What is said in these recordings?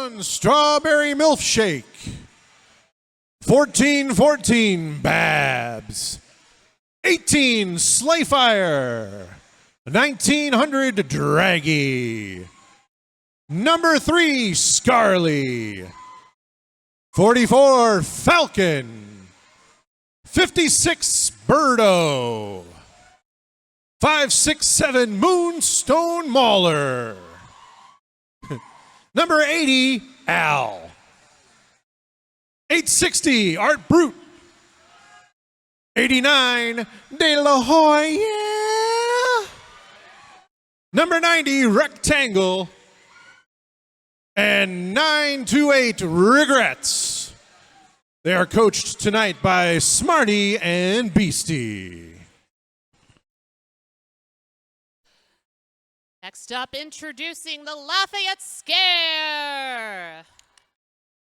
21, Strawberry Milkshake. 14-14, Babs. 18, Slayfire. 1900, Draggy. Number 3, Scarly. 44, Falcon. 56, Birdo. 567, Moonstone Mauler. Number 80, Al. 860, Art Brute. 89, De La Hoya. Number 90, Rectangle. And 928, Regrets. They are coached tonight by Smarty and Beastie. Next up, introducing the Lafayette Scare.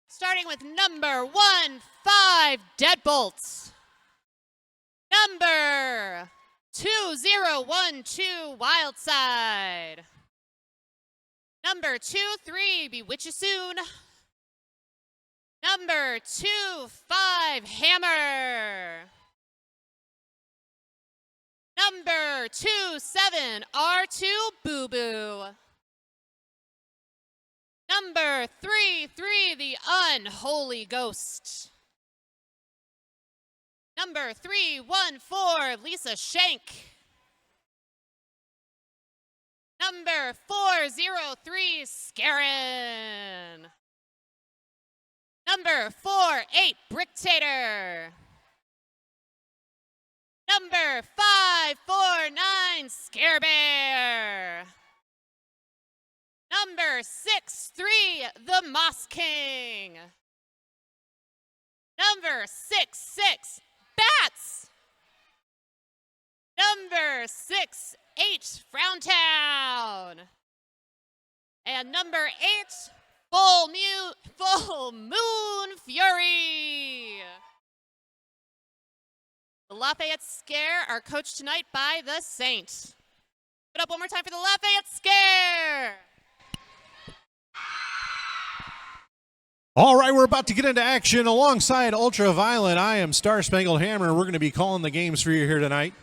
Starting with number 15, Deadbolts. Number 2012, Wildside. Number 23, Bewitch You Soon. Number 25, Hammer. Number 27, R2 Boo Boo. Number 33, The Unholy Ghost. Number 314, Lisa Shank. Number 403, Scarin. Number 48, Bricktator. Number 549, Scare Bear. Number 63, The Moss King. Number 66, Bats. Number 68, Frowntown. And number 8, Full Moon Fury. The Lafayette Scare are coached tonight by the Saint. Put up one more time for the Lafayette Scare. All right, we're about to get into action alongside Ultraviolet. I am Star Spangled Hammer. We're going to be calling the games for you here tonight.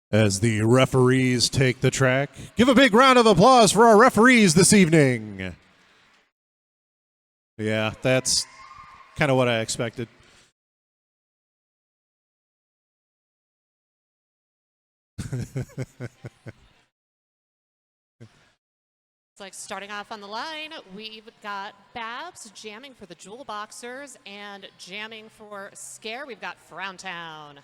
As the referees take the track, give a big round of applause for our referees this evening. Yeah, that's kind of what I expected. It's like starting off on the line, we've got Babs jamming for the Jewel Boxers and jamming for Scare. We've got Frowntown.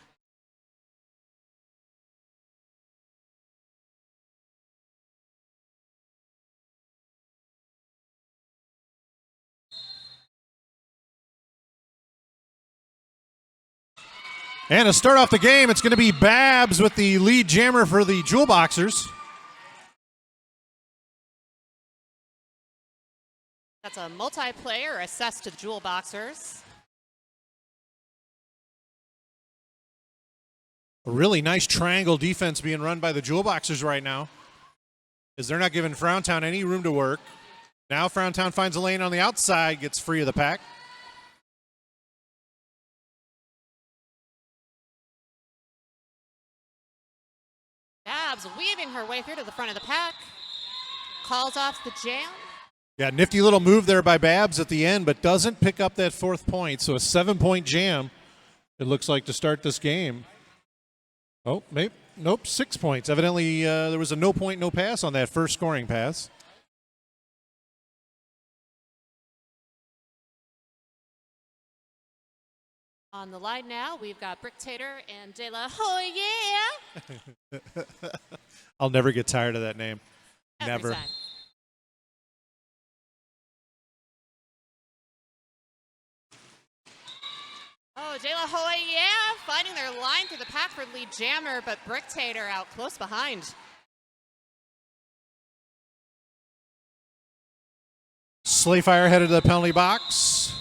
And to start off the game, it's going to be Babs with the lead jammer for the Jewel Boxers. That's a multiplayer assessed to the Jewel Boxers. A really nice triangle defense being run by the Jewel Boxers right now, as they're not giving Frowntown any room to work. Now Frowntown finds a lane on the outside, gets free of the pack. Babs weaving her way through to the front of the pack. Calls off the jam. Yeah, nifty little move there by Babs at the end, but doesn't pick up that 4th point. So a 7-point jam, it looks like, to start this game. Oh, maybe, nope, 6 points. Evidently, there was a no point, no pass on that first scoring pass. On the line now, we've got Bricktator and De La Hoya. I'll never get tired of that name. Every Never. time. Oh, De La Hoya finding their line through the pack for lead jammer, but Bricktator out close behind. Slayfire headed to the penalty box.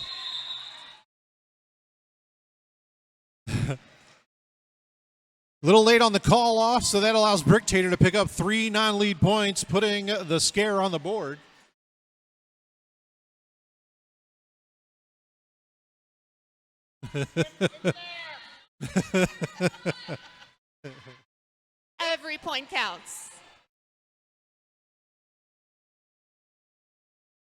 A little late on the call off, so that allows Bricktator to pick up 3 non-lead points, putting the Scare on the board. Every point counts.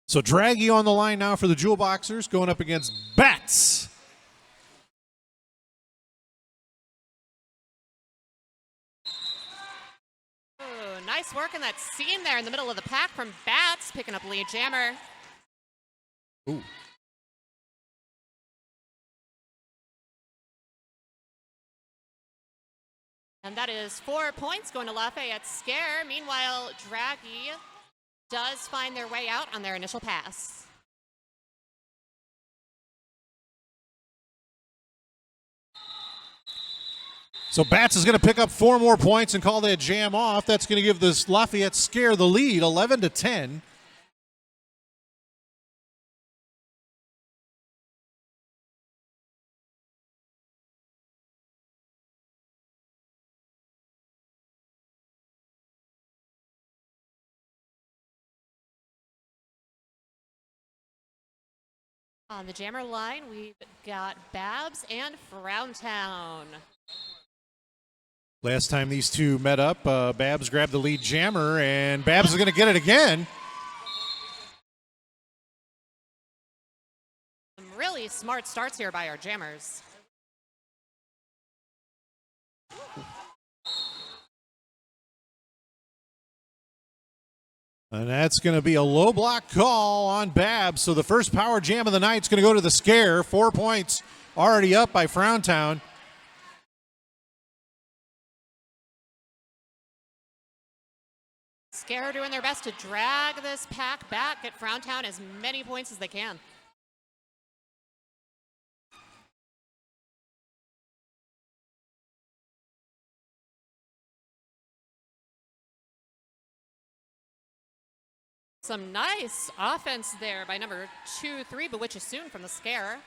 So Draggy on the line now for the Jewel Boxers, going up against Bats. Ooh, nice work in that seam there in the middle of the pack from Bats, picking up lead jammer. Ooh. And that is 4 points going to Lafayette Scare. Meanwhile, Draggy does find their way out on their initial pass. So Bats is going to pick up 4 more points and call that jam off. That's going to give this Lafayette Scare the lead, 11-10. On the jammer line, we've got Babs and Frowntown. Last time these two met up, Babs grabbed the lead jammer, and Babs is going to get it again. Some really smart starts here by our jammers. And that's going to be a low block call on Babs. So the first power jam of the night is going to go to the Scare. 4 points already up by Frowntown. Scare doing their best to drag this pack back, get Frowntown as many points as they can. Some nice offense there by number 2-3, Bewitch Us Soon from the Scare.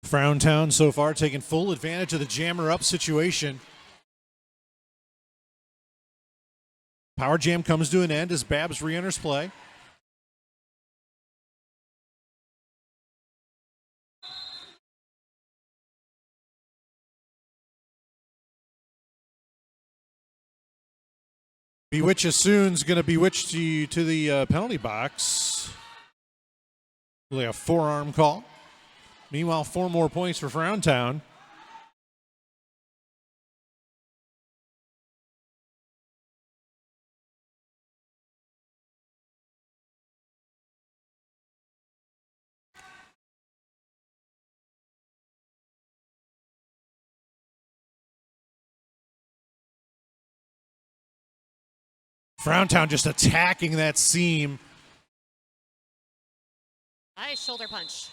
Frowntown so far taking full advantage of the jammer up situation. Power jam comes to an end as Babs re-enters play. Bewitch Us Soon's going to bewitch you to the penalty box. Really a forearm call. Meanwhile, 4 more points for Frowntown. Frowntown just attacking that seam. Nice shoulder punch.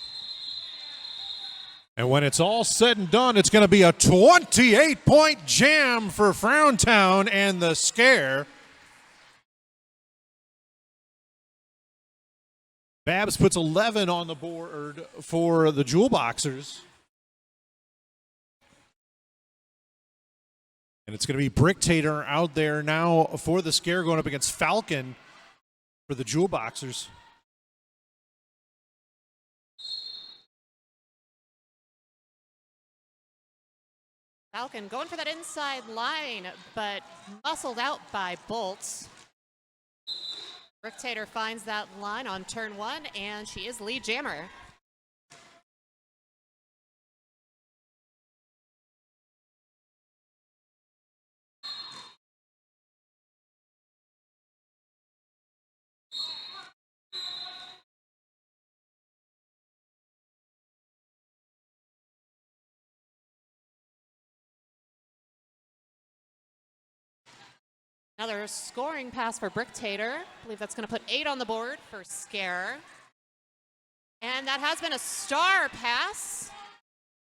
And when it's all said and done, it's going to be a 28-point jam for Frowntown and the Scare. Babs puts 11 on the board for the Jewel Boxers. And it's going to be Bricktator out there now for the Scare, going up against Falcon for the Jewel Boxers. Falcon going for that inside line, but muscled out by Bolts. Bricktator finds that line on turn 1, and she is lead jammer. Another scoring pass for Bricktator. I believe that's going to put 8 on the board for Scare. And that has been a star pass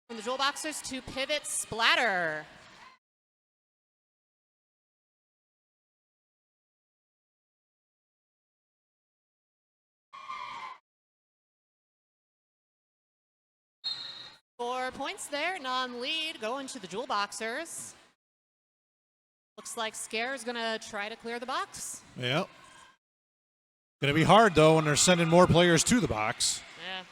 from the Jewel Boxers to Pivot Splatter. 4 points there, non-lead, going to the Jewel Boxers. Looks like Scare's gonna try to clear the box. Yep. Going to be hard, though, when they're sending more players to the box. Yeah.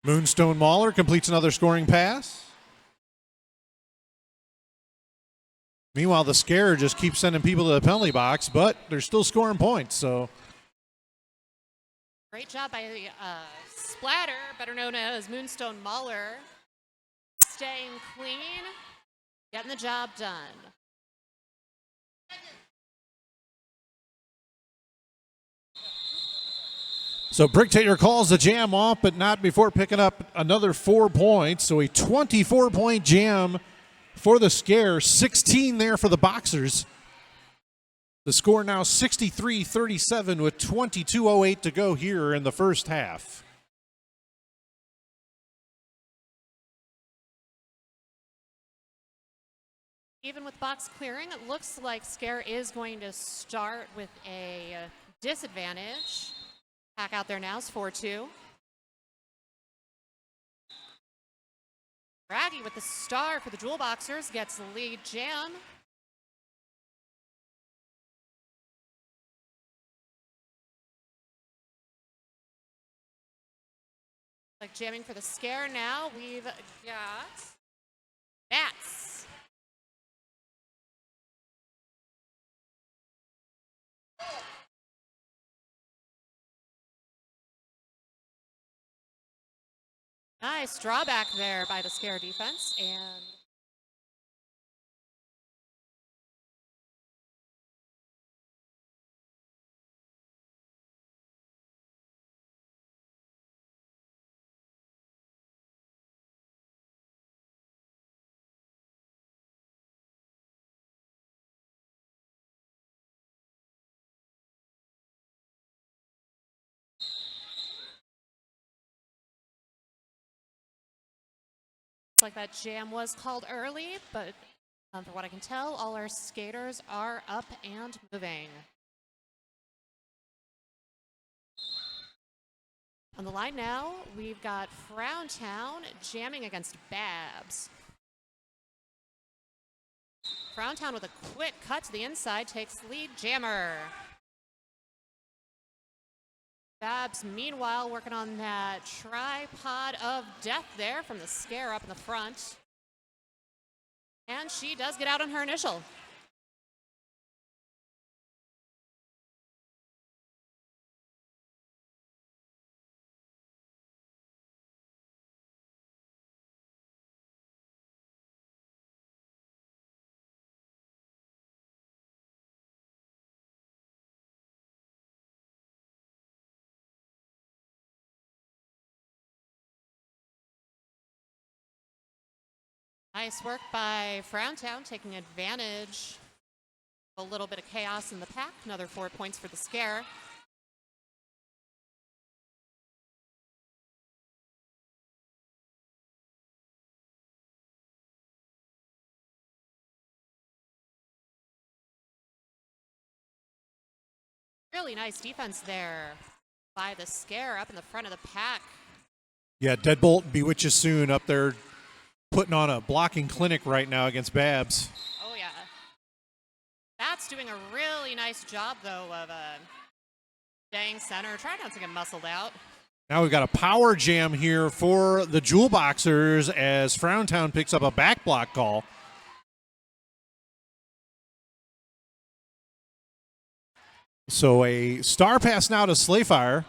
Moonstone Mauler completes another scoring pass. Meanwhile, the Scare just keeps sending people to the penalty box, but they're still scoring points. So Great job by Splatter, better known as Moonstone Mauler, staying clean, getting the job done. So Bricktator calls the jam off, but not before picking up another 4 points. So a 24-point jam for the Scare, 16 there for the Boxers. The score now 63-37 with 22:08 to go here in the first half. Even with box clearing, it looks like Scare is going to start with a disadvantage. Pack out there now is 4-2. Braggy with the star for the Jewel Boxers gets the lead jam. Like jamming for the Scare now, we've got Bats. Nice drawback there by the Scare defense, and looks like that jam was called early, but from what I can tell, all our skaters are up and moving. On the line now, we've got Frowntown jamming against Babs. Frowntown with a quick cut to the inside takes lead jammer. Babs, meanwhile, working on that tripod of death there from the Scare up in the front. And she does get out on her initial. Nice work by Frowntown, taking advantage of a little bit of chaos in the pack. Another 4 points for the Scare. Really nice defense there by the Scare up in the front of the pack. Yeah, Deadbolt Bewitch You Soon up there putting on a blocking clinic right now against Babs. Oh, yeah. That's doing a really nice job, though, of staying center. Try not to get muscled out. Now we've got a power jam here for the Jewel Boxers as Frowntown picks up a back block call. So a star pass now to Slayfire.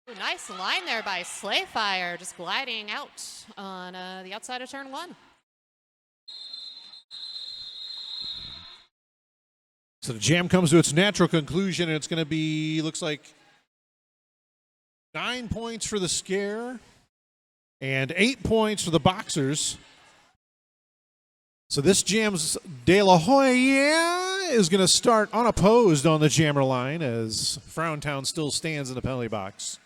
Ooh, nice line there by Slayfire, just gliding out on the outside of turn 1. So the jam comes to its natural conclusion, and it's going to be, looks like, 9 points for the Scare and 8 points for the Boxers. So this Jam's De La Hoya is going to start unopposed on the jammer line as Frowntown still stands in the penalty box.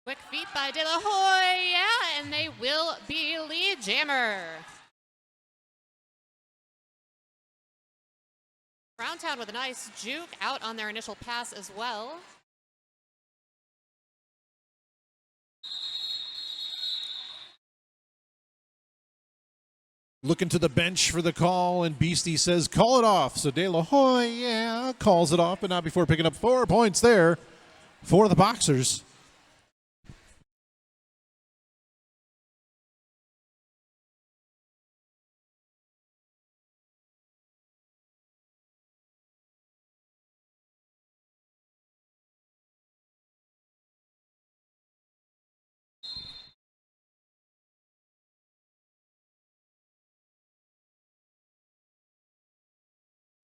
Quick feet by De La Hoya, and they will be lead jammer. Browntown with a nice juke out on their initial pass as well. Looking to the bench for the call, and Beastie says, call it off. So De La Hoya calls it off, but not before picking up 4 points there for the Boxers.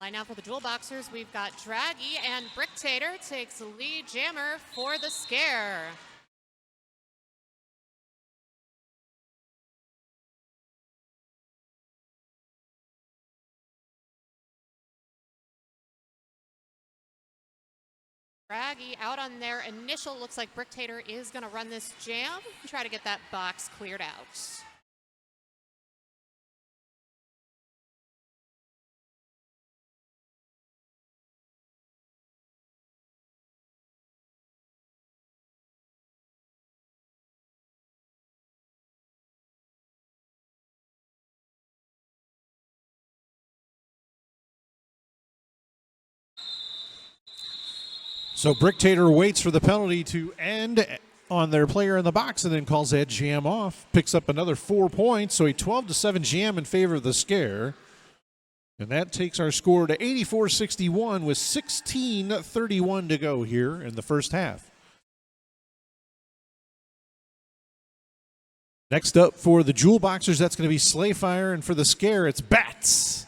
Line out for the Jewel Boxers, we've got Draggy, and Bricktator takes the lead jammer for the scare. Draggy out on their initial, looks like Bricktator is going to run this jam and try to get that box cleared out. So Bricktator waits for the penalty to end on their player in the box and then calls that jam off. Picks up another 4 points, so a 12-7 jam in favor of the scare. And that takes our score to 84-61 with 16:31 to go here in the first half. Next up for the Jewel Boxers, that's going to be Slayfire, and for the scare, it's Bats.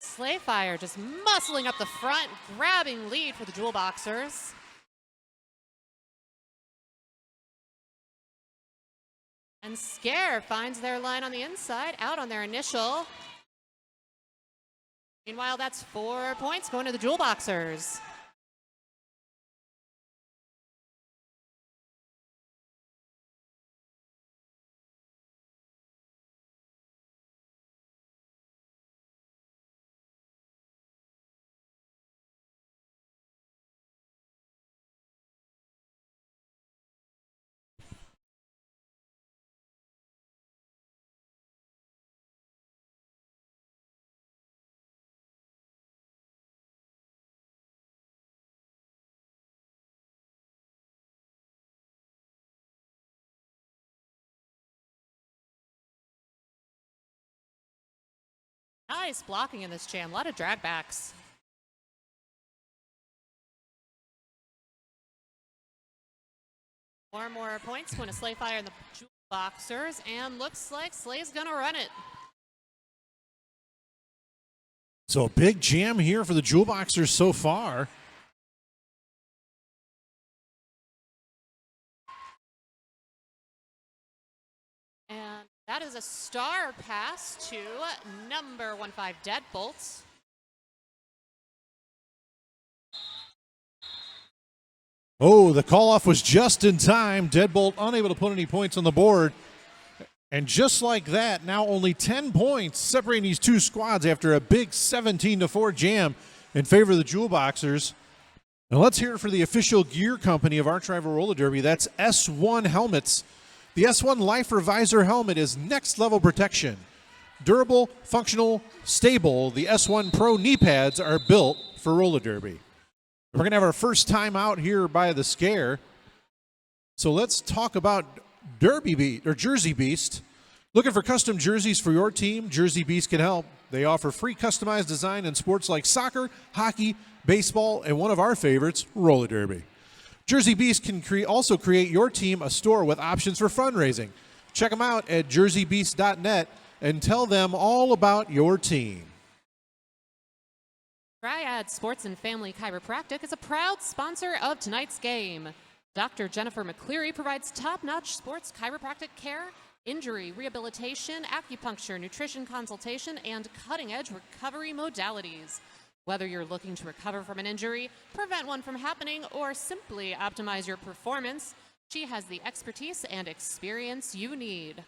Slayfire just muscling up the front, grabbing lead for the Jewel Boxers. And Scare finds their line on the inside, out on their initial. Meanwhile, that's 4 points going to the Jewel Boxers. Nice blocking in this jam. A lot of drag backs. Four more points going to Slayfire and the Jewel Boxers, and looks like Slay's gonna run it. So a big jam here for the Jewel Boxers so far. And that is a star pass to number 15 Deadbolt. Oh, the call-off was just in time. Deadbolt unable to put any points on the board. And just like that, now only 10 points separating these two squads after a big 17-4 jam in favor of the Jewel Boxers. Now let's hear it for the official gear company of Arch Rival Roller Derby. That's S1 Helmets. The S1 Lifer Visor helmet is next level protection. Durable, functional, stable. The S1 Pro knee pads are built for roller derby. We're going to have our first time out here by the scare. So let's talk about Derby Beat or Jersey Beast. Looking for custom jerseys for your team? Jersey Beast can help. They offer free customized design in sports like soccer, hockey, baseball, and one of our favorites, roller derby. Jersey Beast can also create your team a store with options for fundraising. Check them out at jerseybeast.net and tell them all about your team. Triad Sports and Family Chiropractic is a proud sponsor of tonight's game. Dr. Jennifer McCleary provides top-notch sports chiropractic care, injury rehabilitation, acupuncture, nutrition consultation, and cutting-edge recovery modalities. Whether you're looking to recover from an injury, prevent one from happening, or simply optimize your performance, she has the expertise and experience you need.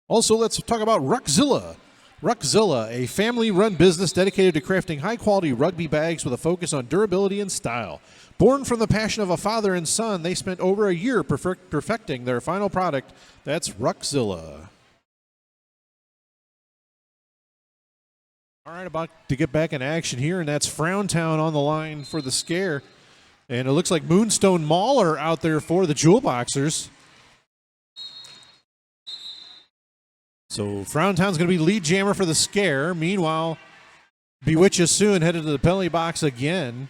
Also, let's talk about Ruckzilla. Ruckzilla, a family-run business dedicated to crafting high-quality rugby bags with a focus on durability and style. Born from the passion of a father and son, they spent over a year perfecting their final product. That's Ruckzilla. All right, about to get back in action here, and that's Frowntown on the line for the scare. And it looks like Moonstone Mauler out there for the Jewel Boxers. So Frowntown's going to be lead jammer for the scare. Meanwhile, Bewitch Us Soon headed to the penalty box again.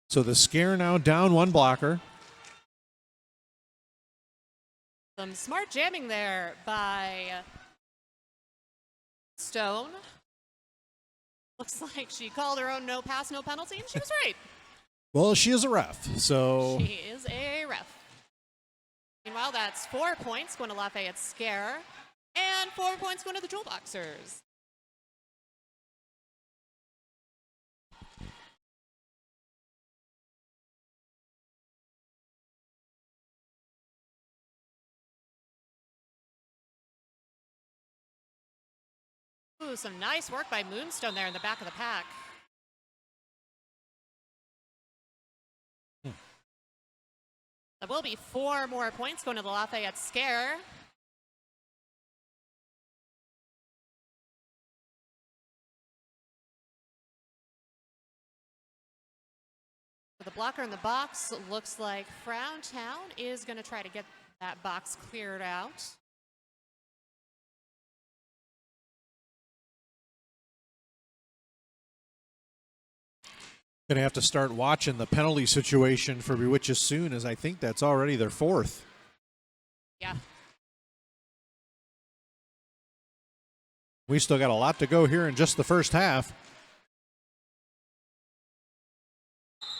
So the scare now down one blocker. Some smart jamming there by Stone. Looks like she called her own no pass, no penalty, and she was right. Well, she is a ref, so. She is a ref. Meanwhile, that's 4 points going to Lafayette Scare, and 4 points going to the Jewel Boxers. Ooh, some nice work by Moonstone there in the back of the pack. There will be 4 more points going to the Lafayette Scare. The blocker in the box looks like Frowntown is going to try to get that box cleared out. Going to have to start watching the penalty situation for Bewitch Us Soon, as I think that's already their 4th. Yeah. We still got a lot to go here in just the first half.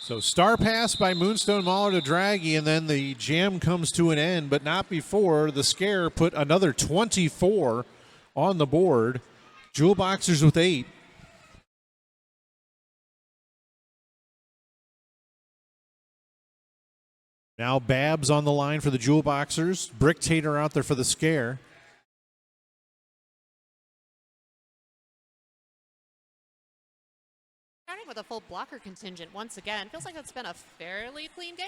So star pass by Moonstone Mauler to Draghi, and then the jam comes to an end, but not before the scare put another 24 on the board. Jewel Boxers with 8. Now Babs on the line for the Jewel Boxers. Brick Tater out there for the scare. Starting with a full blocker contingent once again. Feels like it's been a fairly clean game.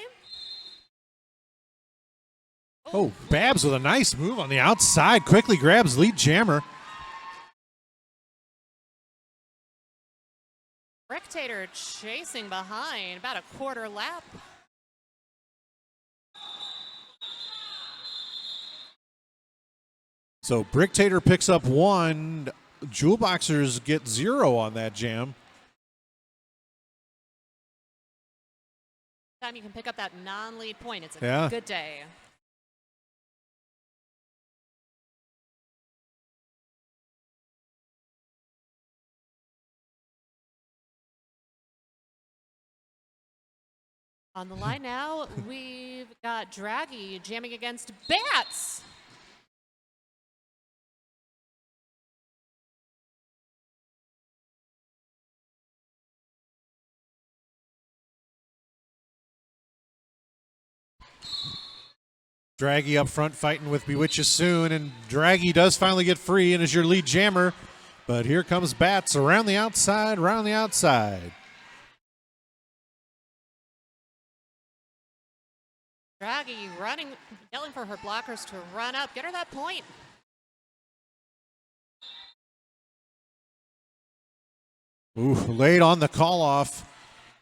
Oh, Babs with a nice move on the outside. Quickly grabs lead jammer. Brick Tater chasing behind, about a quarter lap. So Brick Tater picks up 1. Jewel Boxers get 0 on that jam. Time you can pick up that non-lead point. It's a good day. On the line now, we've got Draghi jamming against Bats. Draghi up front fighting with Bewitch Us Soon, and Draghi does finally get free and is your lead jammer. But here comes Bats around the outside, around the outside. Draghi running, yelling for her blockers to run up, get her that point. Ooh, late on the call off.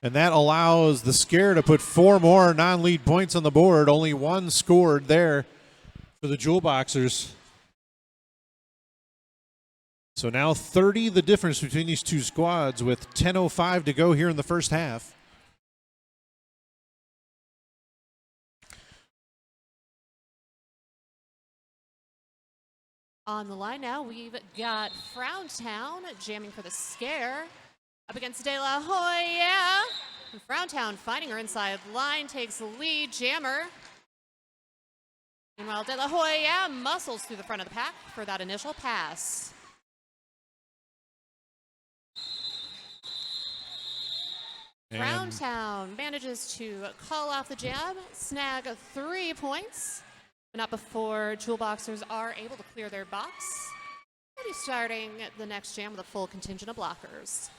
And that allows the scare to put 4 more non-lead points on the board. Only 1 scored there for the Jewel Boxers. So now 30 the difference between these two squads with 10:05 to go here in the first half. On the line now, we've got Frowntown jamming for the scare up against De La Hoya. And Frowntown finding her inside line, takes the lead. Jammer. Meanwhile, De La Hoya muscles through the front of the pack for that initial pass. Frowntown manages to call off the jab, snag 3 points. But not before Jewel Boxers are able to clear their box. They'll be starting the next jam with a full contingent of blockers.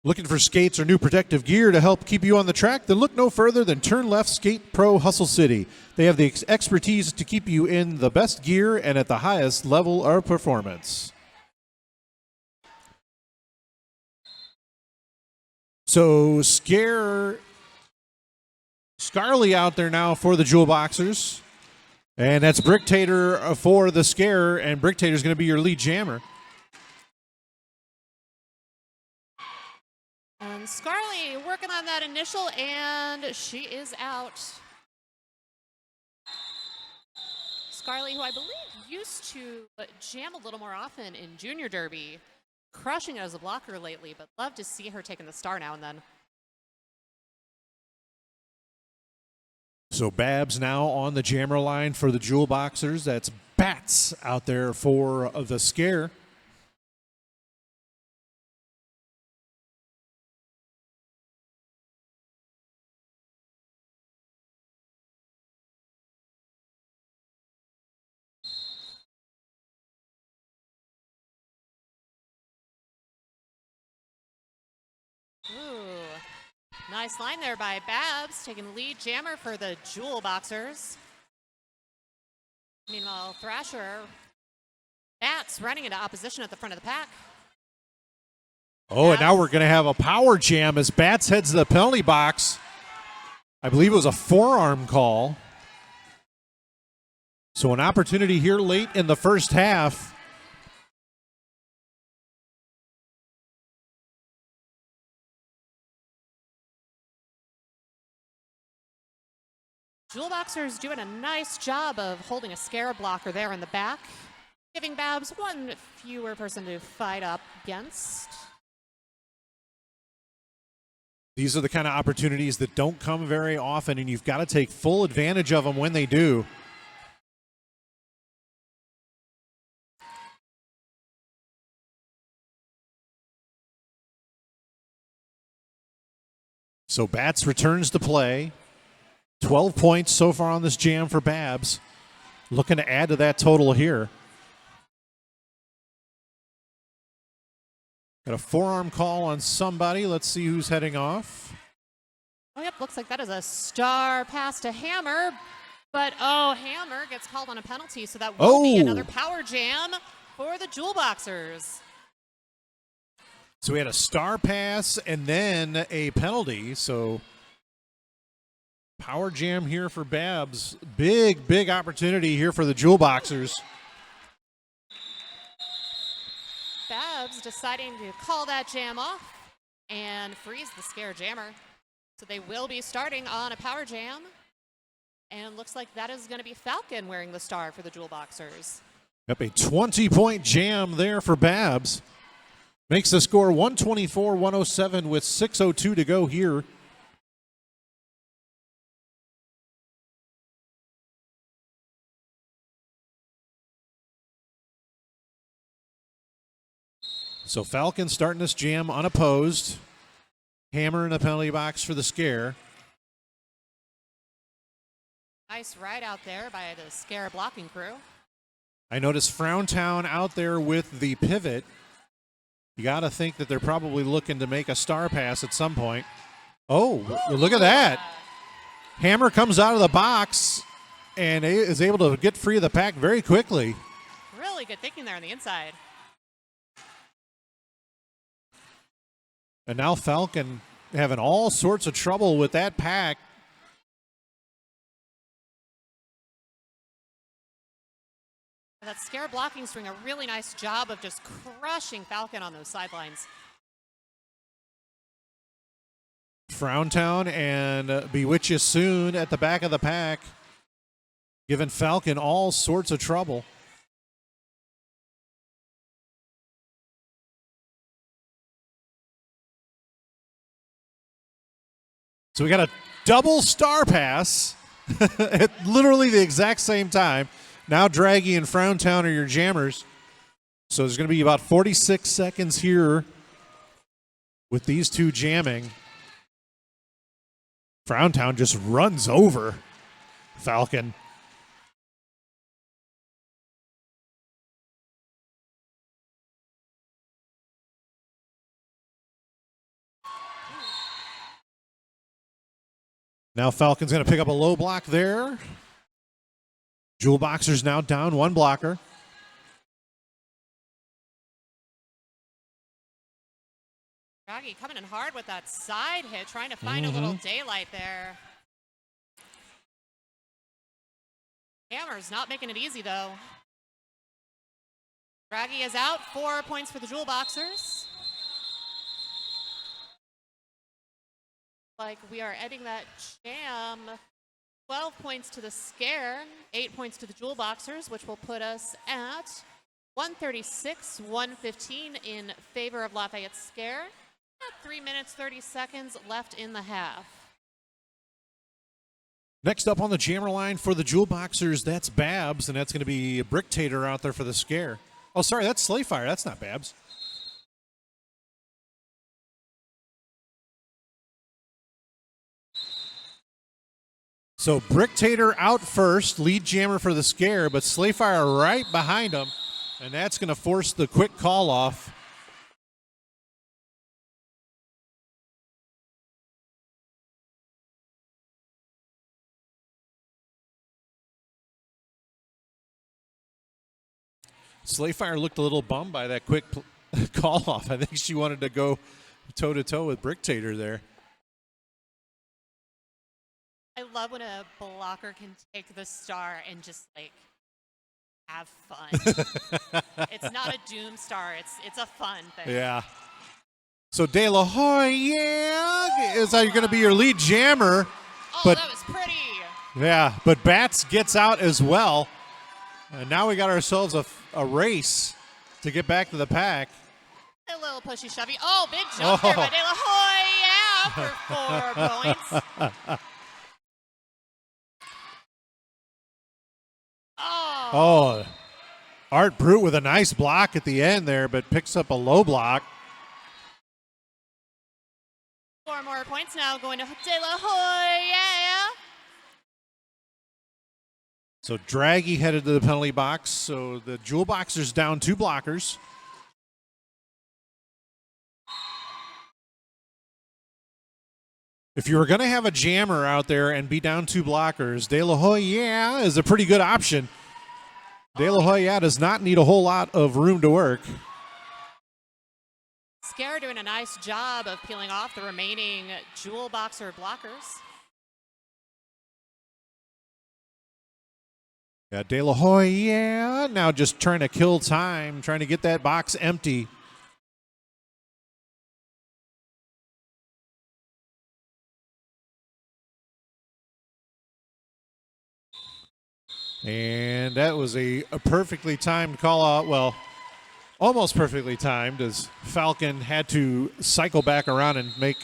Looking for skates or new protective gear to help keep you on the track? Then look no further than Turn Left Skate Pro Hustle City. They have the expertise to keep you in the best gear and at the highest level of performance. So Scarly out there now for the Jewel Boxers. And that's Bricktator for the scare, and Bricktator's going to be your lead jammer. And Scarly working on that initial, and she is out. Scarly, who I believe used to jam a little more often in Junior Derby, crushing it as a blocker lately, but love to see her taking the star now and then. So Babs now on the jammer line for the Jewel Boxers. That's Bats out there for the scare. Ooh, nice line there by Babs, taking the lead jammer for the Jewel Boxers. Meanwhile, Thrasher, Bats running into opposition at the front of the pack. Oh, and now we're going to have a power jam as Bats heads to the penalty box. I believe it was a forearm call. So an opportunity here late in the first half. Jewel Boxers doing a nice job of holding a scare blocker there in the back, giving Babs one fewer person to fight up against. These are the kind of opportunities that don't come very often, and you've got to take full advantage of them when they do. So Bats returns to play. 12 points so far on this jam for Babs. Looking to add to that total here. Got a forearm call on somebody. Let's see who's heading off. Oh, yep, looks like that is a star pass to Hammer. But, oh, Hammer gets called on a penalty, so that will be another power jam for the Jewel Boxers. So we had a star pass and then a penalty, so power jam here for Babs. Big, big opportunity here for the Jewel Boxers. Babs deciding to call that jam off and freeze the scare jammer. So they will be starting on a power jam. And looks like that is going to be Falcon wearing the star for the Jewel Boxers. Yep, a 20-point jam there for Babs. Makes the score 124-107 with 6:02 to go here. So Falcon starting this jam unopposed. Hammer in the penalty box for the scare. Nice ride out there by the scare blocking crew. I noticed Frowntown out there with the pivot. You got to think that they're probably looking to make a star pass at some point. Oh, look at that. Hammer comes out of the box and is able to get free of the pack very quickly. Really good thinking there on the inside. And now Falcon having all sorts of trouble with that pack. That Scare blocking's doing a really nice job of just crushing Falcon on those sidelines. Frowntown and Bewitch You Soon at the back of the pack, giving Falcon all sorts of trouble. So we got a double star pass at literally the exact same time. Now Draggy and Frowntown are your jammers. So there's going to be about 46 seconds here with these two jamming. Frowntown just runs over Falcon. Now Falcon's going to pick up a low block there. Jewel Boxer's now down one blocker. Draggy coming in hard with that side hit, trying to find a little daylight there. Hammer's not making it easy, though. Draggy is out. 4 points for the Jewel Boxers. Like we are ending that jam. 12 points to the Scare, 8 points to the Jewel Boxers, which will put us at 136-115 in favor of Lafayette Scare. 3 minutes, 30 seconds left in the half. Next up on the jammer line for the Jewel Boxers, that's Babs, and that's going to be Brick Tater out there for the Scare. Oh, sorry, that's Slayfire. That's not Babs. So Brick Tater out first, lead jammer for the Scare, but Slayfire right behind him, and that's going to force the quick call off. Slayfire looked a little bummed by that quick call off. I think she wanted to go toe-to-toe with Brick Tater there. I love when a blocker can take the star and just like have fun. It's not a doom star. It's a fun thing. Yeah. So De La Hoya is going to be your lead jammer. Oh, but that was pretty. yeah, but Bats gets out as well. And now we got ourselves a race to get back to the pack. A little pushy shovey. Oh, big jump there by De La Hoya for 4 points. Oh, Art Brute with a nice block at the end there, but picks up a low block. 4 more points now going to De La Hoya. So Draggy headed to the penalty box. So the Jewel Boxers down 2 blockers. If you were going to have a jammer out there and be down 2 blockers, De La Hoya is a pretty good option. De La Hoya does not need a whole lot of room to work. Scare doing a nice job of peeling off the remaining Jewel Boxer blockers. Yeah, De La Hoya now just trying to kill time, trying to get that box empty. And that was a perfectly timed call out. Well, almost perfectly timed, as Falcon had to cycle back around and make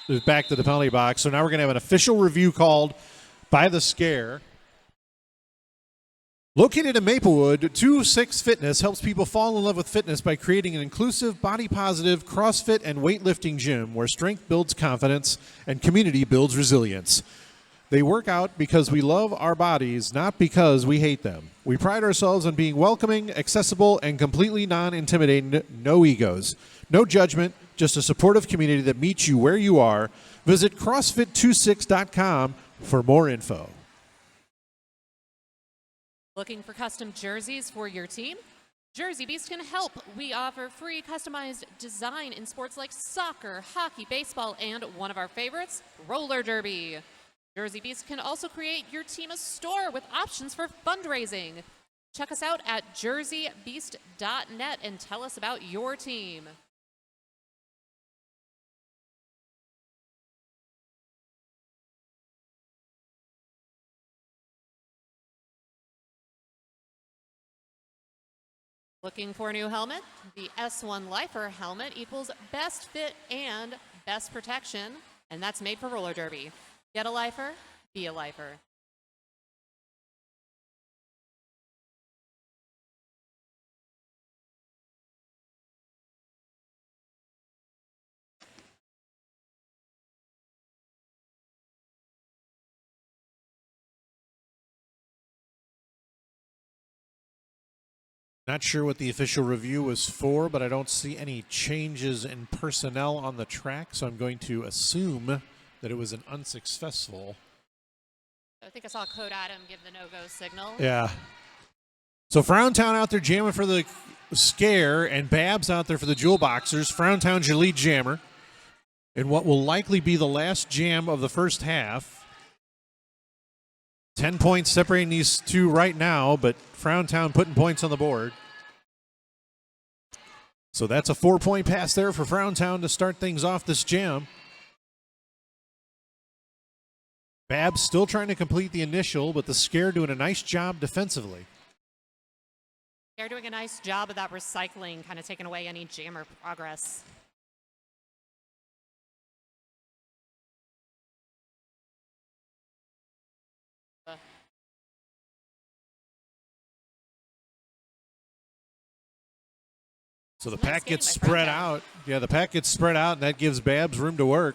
it back to the penalty box. So now we're going to have an official review called by the Scare. Located in Maplewood, 26 Fitness helps people fall in love with fitness by creating an inclusive, body-positive CrossFit and weightlifting gym where strength builds confidence and community builds resilience. They work out because we love our bodies, not because we hate them. We pride ourselves on being welcoming, accessible, and completely non-intimidating. No egos, no judgment, just a supportive community that meets you where you are. Visit CrossFit26.com for more info. Looking for custom jerseys for your team? Jersey Beast can help. We offer free customized design in sports like soccer, hockey, baseball, and one of our favorites, roller derby. Jersey Beast can also create your team a store with options for fundraising. Check us out at jerseybeast.net and tell us about your team. Looking for a new helmet? The S1 Lifer helmet equals best fit and best protection, and that's made for roller derby. Get a lifer, be a lifer. Not sure what the official review was for, but I don't see any changes in personnel on the track, so I'm going to assume that it was an unsuccessful. I think I saw Code Adam give the no-go signal. Yeah. So Frowntown out there jamming for the scare, and Babs out there for the Jewel Boxers. Frowntown's your lead jammer in what will likely be the last jam of the first half. 10 points separating these two right now, but Frowntown putting points on the board. So that's a 4-point pass there for Frowntown to start things off this jam. Babs still trying to complete the initial, but the scare doing a nice job defensively. They're doing a nice job of that recycling, kind of taking away any jammer progress. So the Nice pack game gets by spread Frowntown. out. Yeah, the pack gets spread out, and that gives Babs room to work.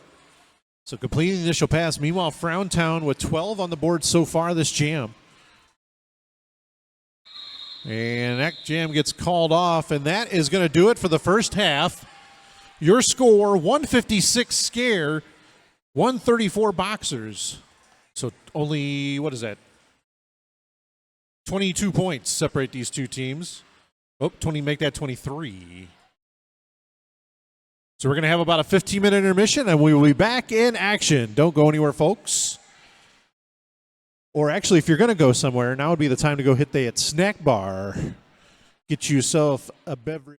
So completing the initial pass. Meanwhile, Frowntown with 12 on the board so far this jam. And that jam gets called off, and that is going to do it for the first half. Your score, 156 scare, 134 boxers. So only, what is that? 22 points separate these two teams. Oh, 20, make that 23. So we're going to have about a 15-minute intermission, and we will be back in action. Don't go anywhere, folks. Or actually, if you're going to go somewhere, now would be the time to go hit the snack bar. Get yourself a beverage.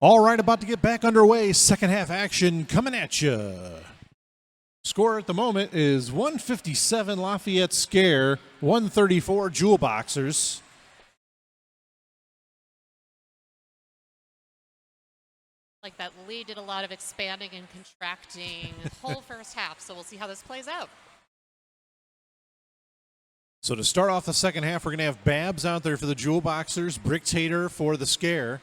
All right, about to get back underway. Second half action coming at you. Score at the moment is 157 Lafayette Scare, 134 Jewel Boxers. Like that lead did a lot of expanding and contracting whole first half, so we'll see how this plays out. So to start off the second half, we're going to have Babs out there for the Jewel Boxers, Bricktator for the Scare.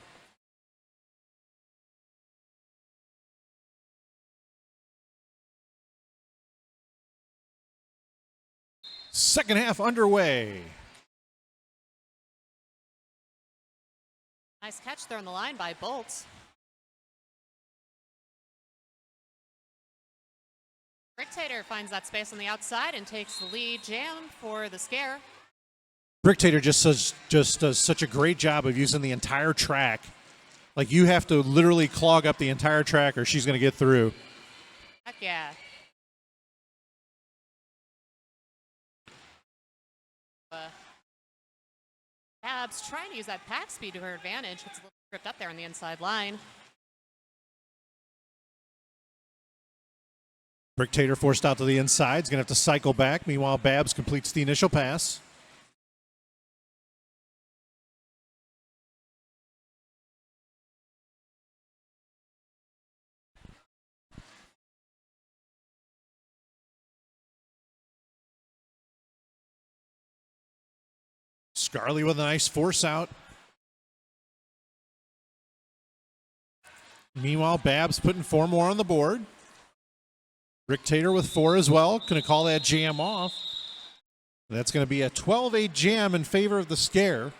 Second half underway. Nice catch there on the line by Bolt. Bricktator finds that space on the outside and takes the lead jam for the scare. Bricktator just does such a great job of using the entire track. Like, you have to literally clog up the entire track or she's going to get through. Heck yeah. Babs trying to use that pack speed to her advantage. Gets a little tripped up there on the inside line. Bricktator forced out to the inside. He's going to have to cycle back. Meanwhile, Babs completes the initial pass. Scarley with a nice force out. Meanwhile, Babs putting 4 more on the board. Bricktator with 4 as well. Going to call that jam off. That's going to be a 12-8 jam in favor of the scare.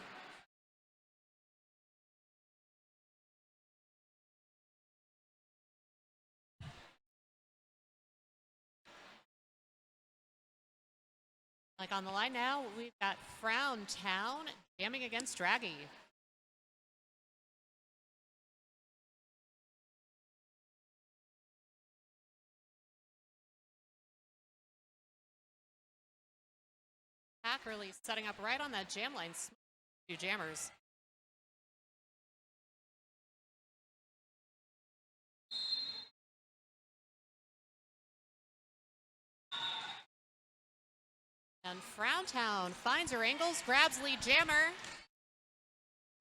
Like on the line now, we've got Frowntown jamming against Draggy. Pack really setting up right on that jam line. Few jammers. And Frowntown finds her angles, grabs lead jammer.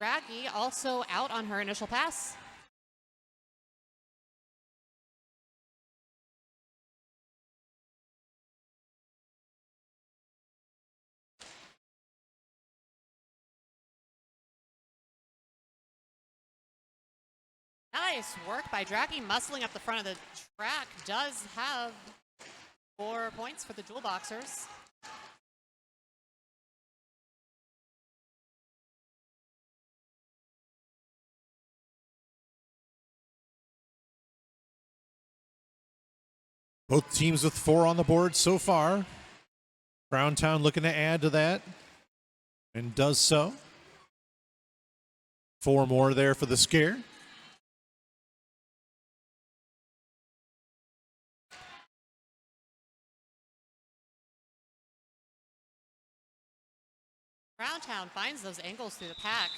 Draghi also out on her initial pass. Nice work by Draghi, muscling up the front of the track. Does have 4 points for the Jewel Boxers. Both teams with 4 on the board so far. Browntown looking to add to that, and does so. 4 more there for the scare. Browntown finds those angles through the pack.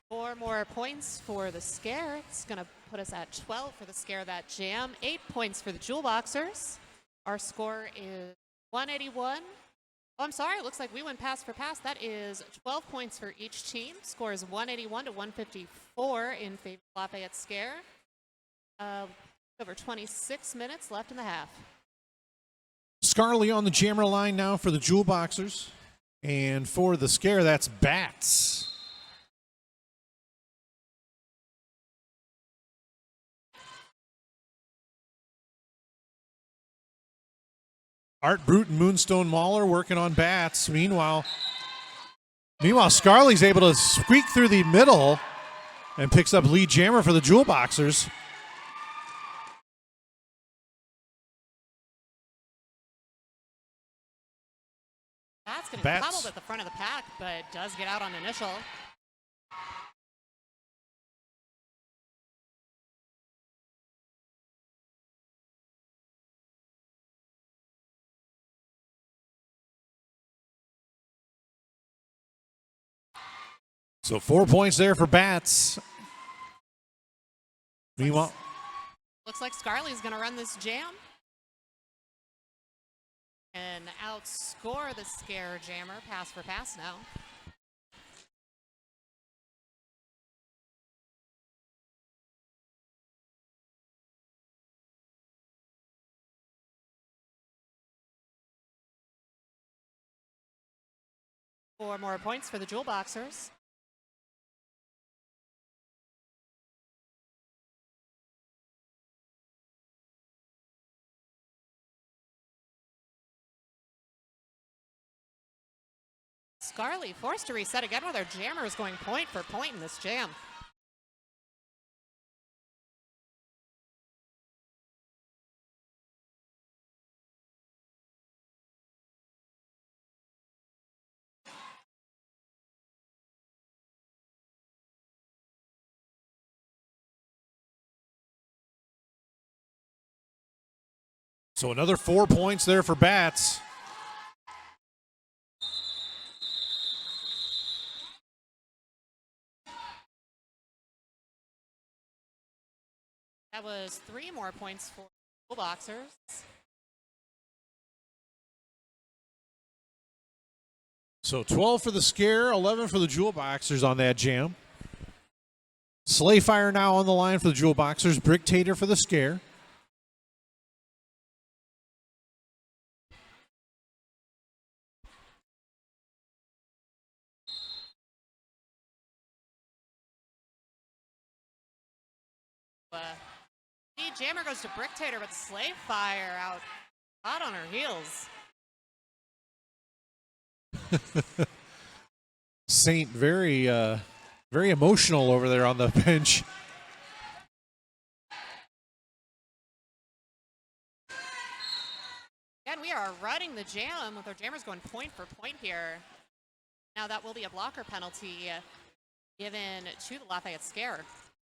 4 more points for the scare. It's going to put us at 12 for the scare, that jam. 8 points for the Jewel Boxers. Our score is 181. Oh, I'm sorry. It looks like we went pass for pass. That is 12 points for each team. Score is 181 to 154 in favor of Lafayette Scare. Over 26 minutes left in the half. Scarley on the jammer line now for the Jewel Boxers. And for the scare, that's Bats. Art Brute and Moonstone Mauler working on Bats. Meanwhile, Scarley's able to squeak through the middle and picks up lead jammer for the Jewel Boxers. That's getting pummeled at the front of the pack, but does get out on initial. So 4 points there for Bats. Meanwhile, looks like Scarley's going to run this jam and outscore the scare jammer. Pass for pass now. Four more points for the Jewel Boxers. Scarley forced to reset again with her jammers going point for point in this jam. so another 4 points there for Bats. That was 3 more points for Jewel Boxers. So 12 for the scare, 11 for the Jewel Boxers on that jam. Slayfire now on the line for the Jewel Boxers. Bricktator for the scare. Lead jammer goes to Bricktator, but Slayfire out hot on her heels. Saint very emotional over there on the bench. And we are running the jam with our jammers going point for point here. Now that will be a blocker penalty given to the Lafayette Scare.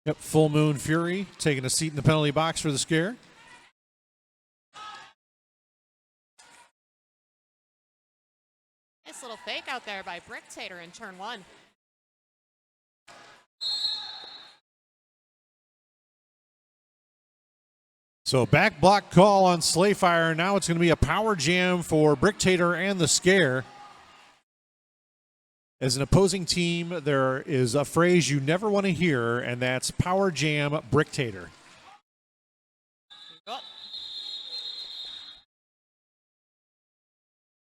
Yep, Full Moon Fury taking a seat in the penalty box for the scare. Nice little fake out there by Bricktator in turn one. So back block call on Slayfire. Now it's going to be a power jam for Bricktator and the Scare. As an opposing team, there is a phrase you never want to hear, and that's power jam Bricktator.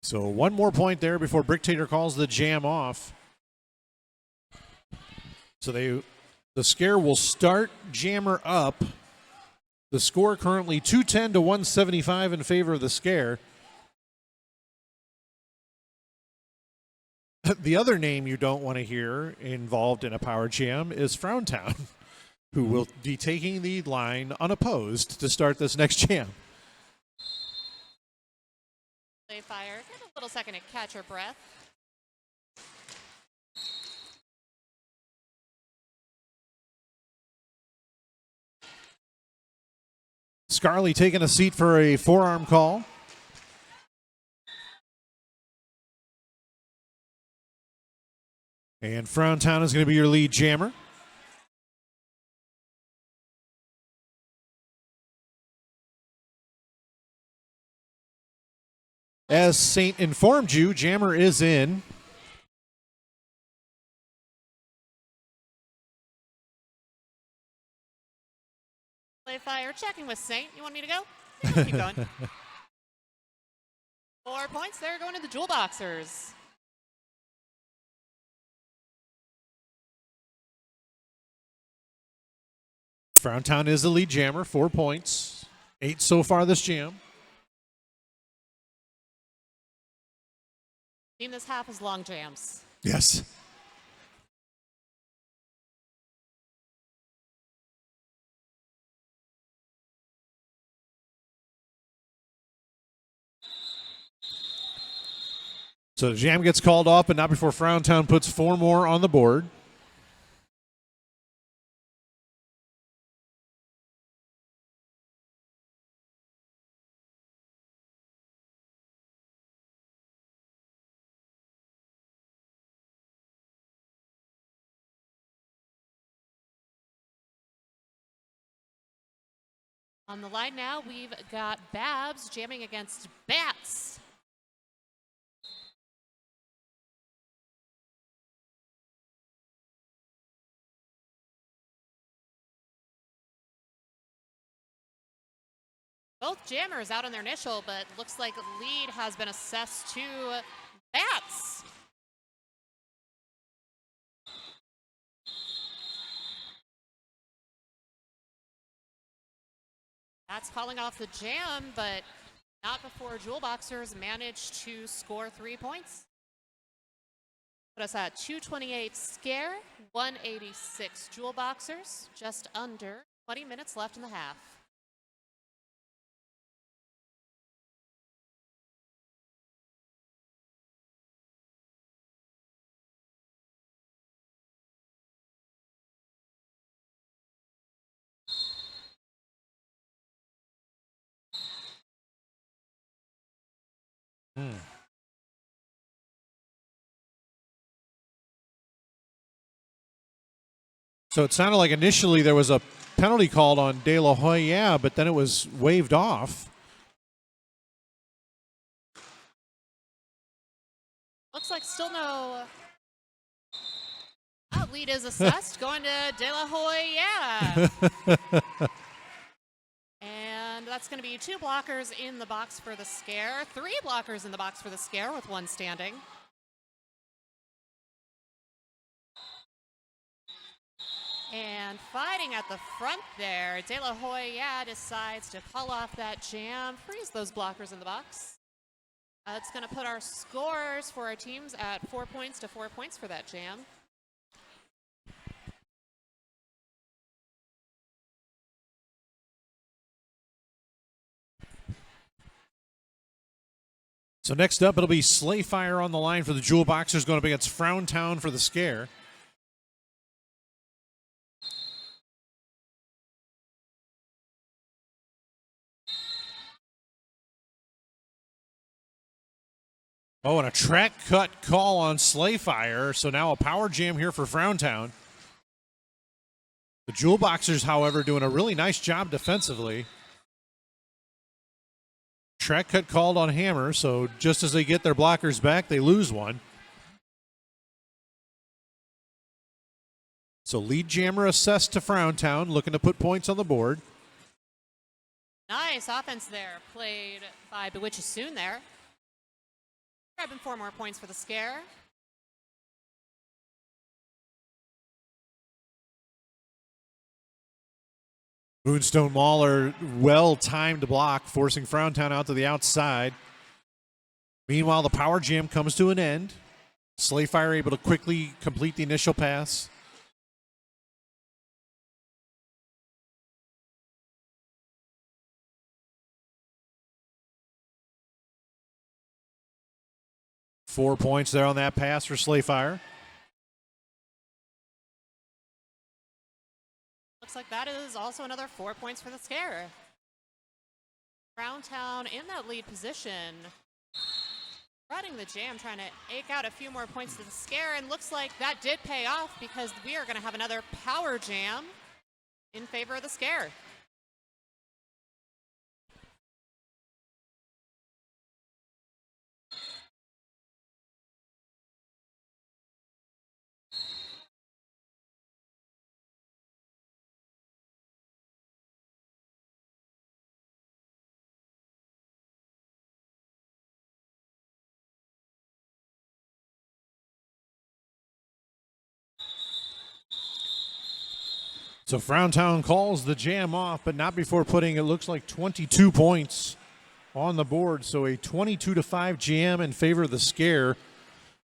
So one more point there before Bricktator calls the jam off. So the Scare will start jammer up. The score currently 210 to 175 in favor of the Scare. The other name you don't want to hear involved in a power jam is Frowntown, who will be taking the line unopposed to start this next jam. Fire, give a little second to catch her breath. Scarley taking a seat for a forearm call. And Frowntown is going to be your lead jammer. As Saint informed you, jammer is in. Fire checking with Saint. You want me to go? Yeah, keep going. 4 points there going to the Jewel Boxers. Frowntown is the lead jammer, 4 points. 8 so far this jam. Team this half is long jams. Yes. So the jam gets called off, but not before Frowntown puts 4 more on the board. On the line now, we've got Babs jamming against Bats. Both jammers out on their initial, but looks like lead has been assessed to Bats. That's calling off the jam, but not before Jewel Boxers managed to score 3 points. Put us at 228 Scare, 186 Jewel Boxers, just under 20 minutes left in the half. So it sounded like initially there was a penalty called on De La Hoya, but then it was waved off. Looks like still no. Oh, lead is assessed, going to De La Hoya. And that's going to be 2 blockers in the box for the Scare, 3 blockers in the box for the Scare with 1 standing. And fighting at the front there, De La Hoya decides to call off that jam, freeze those blockers in the box. It's going to put our scores for our teams at 4 points to 4 points for that jam. So next up, it'll be Slayfire on the line for the Jewel Boxers, going up against Frowntown for the Scare. Oh, and a track cut call on Slayfire. So now a power jam here for Frowntown. The Jewel Boxers, however, doing a really nice job defensively. Track cut called on Hammer, so just as they get their blockers back, they lose one. So lead jammer assessed to Frowntown, looking to put points on the board. Nice offense there, played by Bewitches Soon there. Grabbing 4 more points for the Scare. Moonstone Mauler, well-timed block, forcing Frowntown out to the outside. Meanwhile, the power jam comes to an end. Slayfire able to quickly complete the initial pass. Four points there on that pass for Slayfire. Looks like that is also another 4 points for the Scare. Frowntown in that lead position. Running the jam, trying to eke out a few more points to the Scare, and looks like that did pay off because we are going to have another power jam in favor of the Scare. So Frowntown calls the jam off, but not before putting, it looks like, 22 points on the board. So a 22-5 jam in favor of the Scare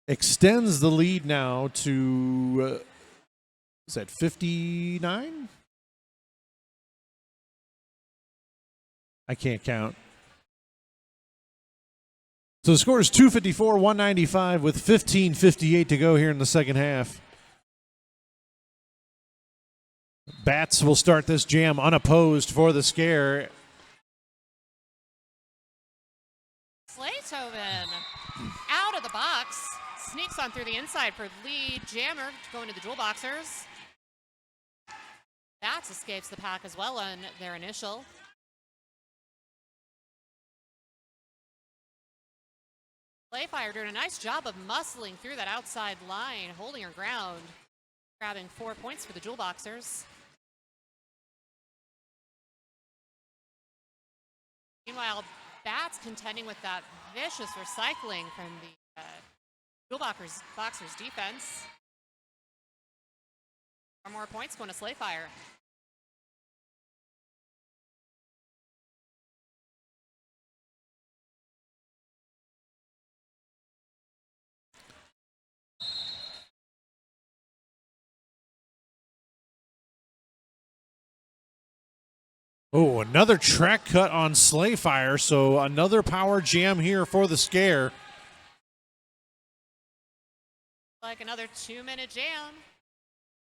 extends the lead now to, is that 59? I can't count. So the score is 254-195 with 15:58 to go here in the second half. Bats will start this jam unopposed for the Scare. Slaytoven out of the box, sneaks on through the inside for lead jammer going to the Jewel Boxers. Bats escapes the pack as well on their initial. Slayfire doing a nice job of muscling through that outside line, holding her ground, grabbing 4 points for the Jewel Boxers. Meanwhile, Bats contending with that vicious recycling from the Jewel Boxers defense. 4 more points going to Slayfire. Oh, another track cut on Slayfire, so another power jam here for the Scare. Like another 2-minute jam.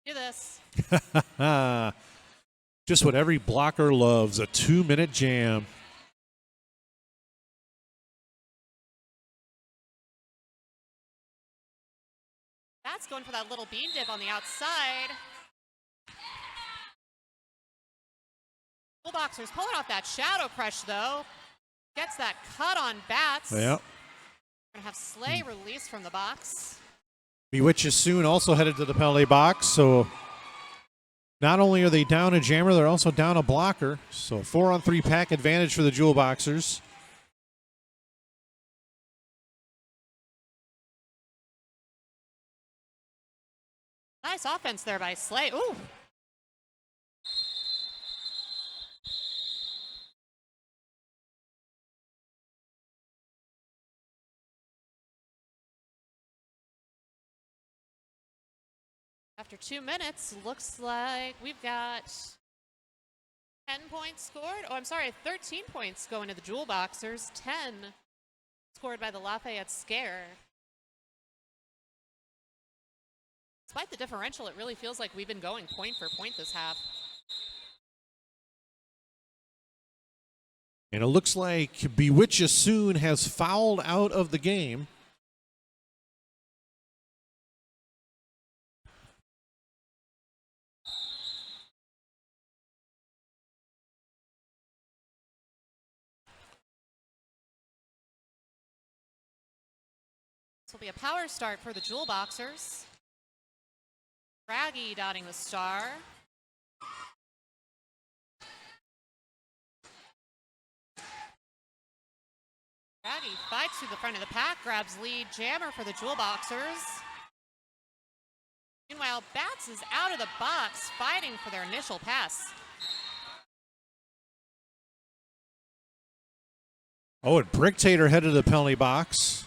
Do this. Just what every blocker loves, a 2-minute jam. That's going for that little bean dip on the outside. Jewel Boxers pulling off that shadow crush, though. Gets that cut on Bats. Yeah. We're going to have Slay released from the box. Bewitches Soon also headed to the penalty box, so not only are they down a jammer, they're also down a blocker. So 4-on-3 pack advantage for the Jewel Boxers. Nice offense there by Slay. Ooh. After 2 minutes, looks like we've got 10 points scored. Oh, I'm sorry, 13 points going to the Jewel Boxers. 10 scored by the Lafayette Scare. Despite the differential, it really feels like we've been going point for point this half. And it looks like Bewitches Soon has fouled out of the game. This will be a power start for the Jewel Boxers. Draghi dotting the star. Draghi fights through the front of the pack, grabs lead jammer for the Jewel Boxers. Meanwhile, Bats is out of the box, fighting for their initial pass. Oh, and Bricktator headed to the penalty box.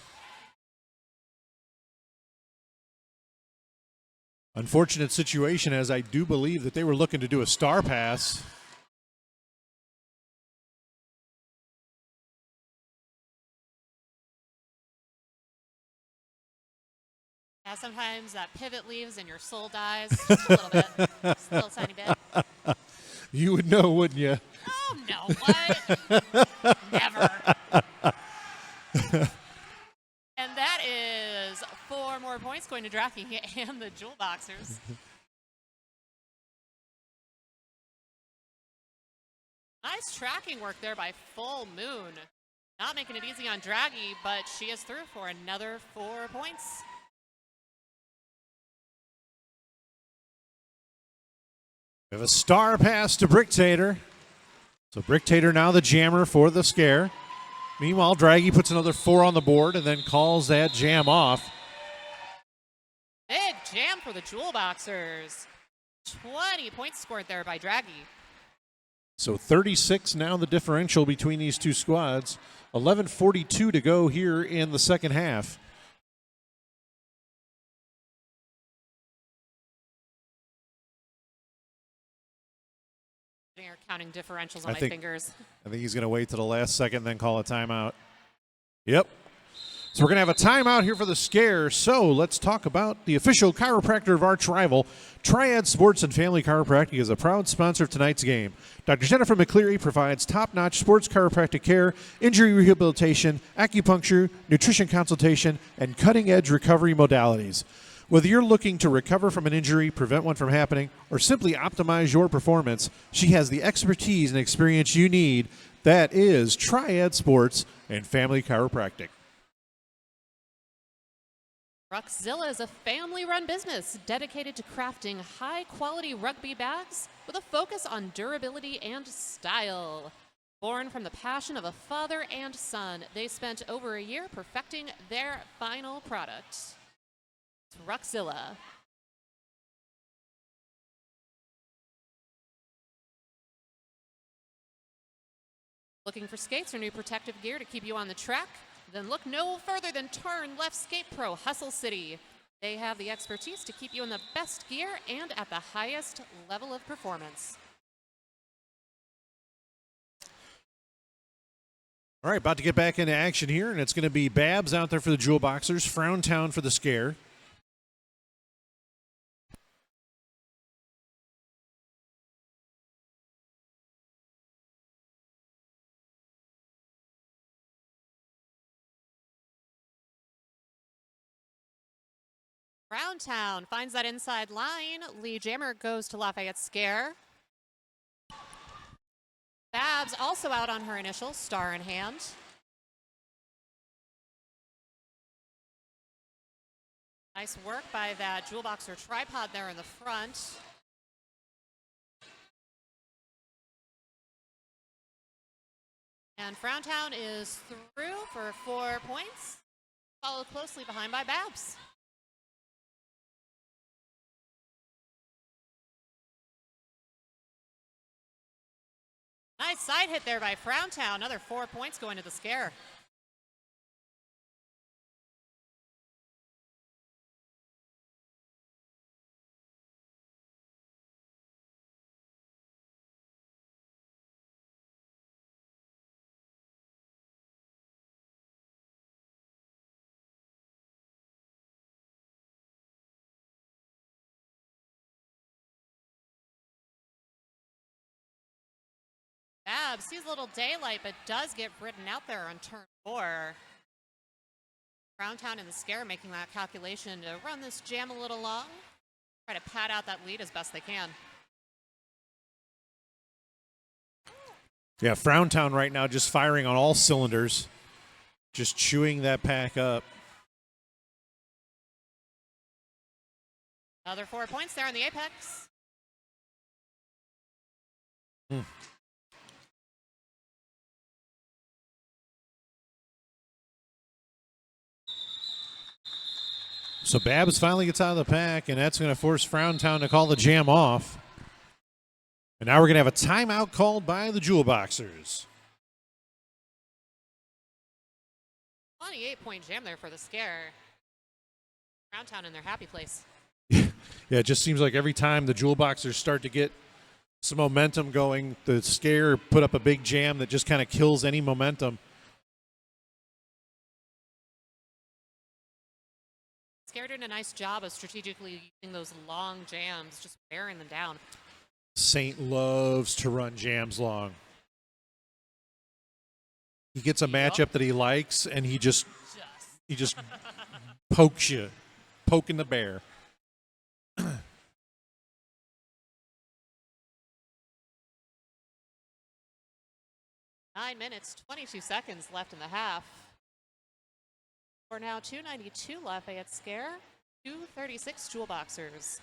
Unfortunate situation, as I do believe that they were looking to do a star pass. Yeah, sometimes that pivot leaves and your soul dies just a little bit, just a little tiny bit. You would know, wouldn't you? Oh, no, what? Never. And that is 4 more points going to Draghi and the Jewel Boxers. Nice tracking work there by Full Moon. Not making it easy on Draghi, but she is through for another 4 points. We have a star pass to Bricktator. So Bricktator now the jammer for the scare. Meanwhile, Draghi puts another 4 on the board and then calls that jam off. Big jam for the Jewel Boxers. 20 points scored there by Draghi. So 36 now the differential between these two squads. 11:42 to go here in the second half. You're counting differentials on my fingers. I think he's going to wait to the last second and then call a timeout. Yep. So we're going to have a timeout here for the scare. So let's talk about the official chiropractor of arch rival. Triad Sports and Family Chiropractic is a proud sponsor of tonight's game. Dr. Jennifer McCleary provides top-notch sports chiropractic care, injury rehabilitation, acupuncture, nutrition consultation, and cutting-edge recovery modalities. Whether you're looking to recover from an injury, prevent one from happening, or simply optimize your performance, she has the expertise and experience you need. That is Triad Sports and Family Chiropractic. Ruxzilla is a family-run business dedicated to crafting high-quality rugby bags with a focus on durability and style. Born from the passion of a father and son, they spent over a year perfecting their final product. Ruxzilla. Looking for skates or new protective gear to keep you on the track? Then look no further than Turn Left Skate Pro Hustle City. They have the expertise to keep you in the best gear and at the highest level of performance. All right, about to get back into action here, and it's going to be Babs out there for the Jewel Boxers, Frowntown for the scare. Browntown finds that inside line. Lee Jammer goes to Lafayette scare. Babs also out on her initial, star in hand. Nice work by that Jewel Boxer tripod there in the front. And Frowntown is through for 4 points, followed closely behind by Babs. Nice side hit there by Frowntown. Another 4 points going to the scare. Babs sees a little daylight, but does get ridden out there on turn 4. Browntown in the scare making that calculation to run this jam a little long. Try to pad out that lead as best they can. Yeah, Frowntown right now just firing on all cylinders, just chewing that pack up. Another 4 points there on the apex. So Babs finally gets out of the pack, and that's going to force Frowntown to call the jam off. And now we're going to have a timeout called by the Jewel Boxers. 28-point jam there for the Scare. Frowntown in their happy place. Yeah, it just seems like every time the Jewel Boxers start to get some momentum going, the Scare put up a big jam that just kind of kills any momentum. Scare doing a nice job of strategically using those long jams, just wearing them down. Saint loves to run jams long. He gets a matchup that he likes, and he just pokes you, poking the bear. 9 minutes, 22 seconds left in the half. For now, 292 Lafayette Scare, 236 Jewel Boxers.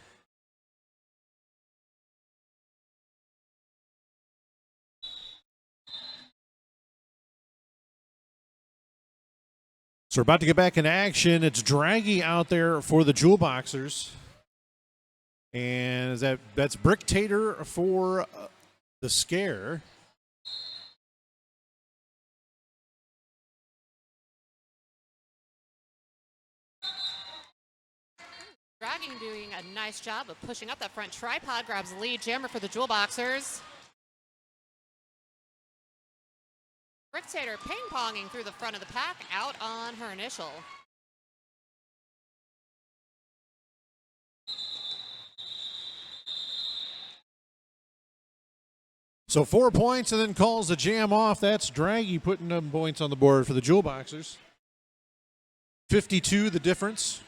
So we're about to get back in action. It's Draggy out there for the Jewel Boxers. And that's Bricktator for the Scare. Dragging doing a nice job of pushing up that front tripod, grabs the lead jammer for the Jewel Boxers. Bricktator ping-ponging through the front of the pack, out on her initial. So 4 points and then calls the jam off. That's Draggy putting them points on the board for the Jewel Boxers. 52 the difference.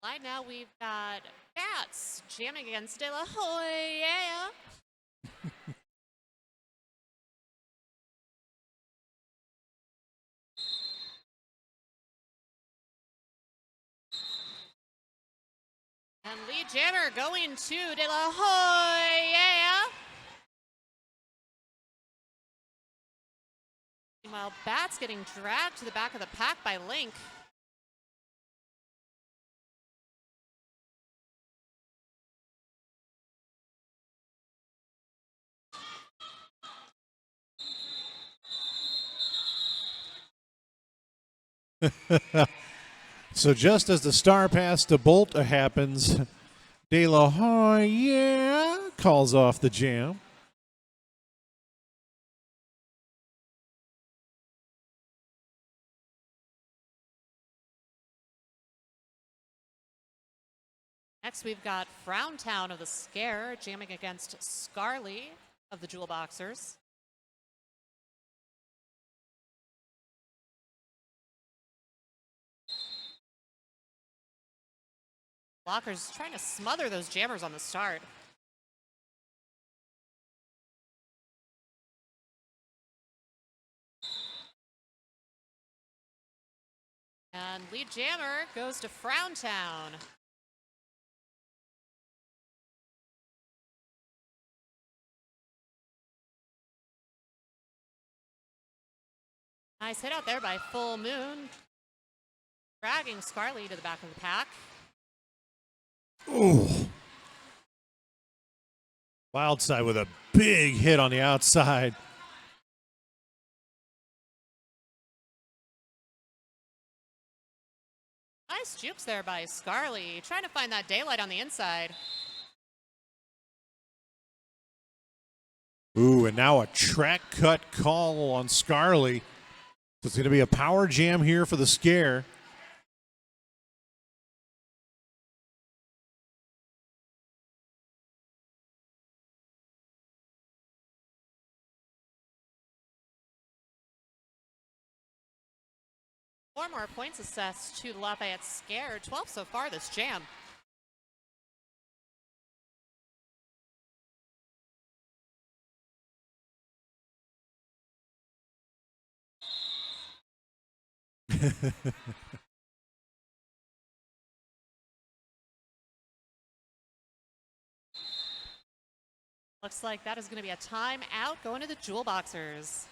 Right now we've got Bats jamming against De La Hoya. Yeah. And lead jammer going to De La Hoya. Meanwhile, Bats getting dragged to the back of the pack by Link. So just as the star pass to Bolt happens, De La Hoya calls off the jam. Next, we've got Frowntown of the Scare jamming against Scarly of the Jewel Boxers. Blockers trying to smother those jammers on the start. And lead jammer goes to Frowntown. Nice hit out there by Full Moon. Dragging Scarly to the back of the pack. Ooh. Wildside with a big hit on the outside. Nice jukes there by Scarly, trying to find that daylight on the inside. Ooh, and now a track cut call on Scarly. So it's going to be a power jam here for the Scare. Four more points assessed to the Lafayette Scare, 12 so far this jam. Looks like that is going to be a timeout going to the Jewel Boxers.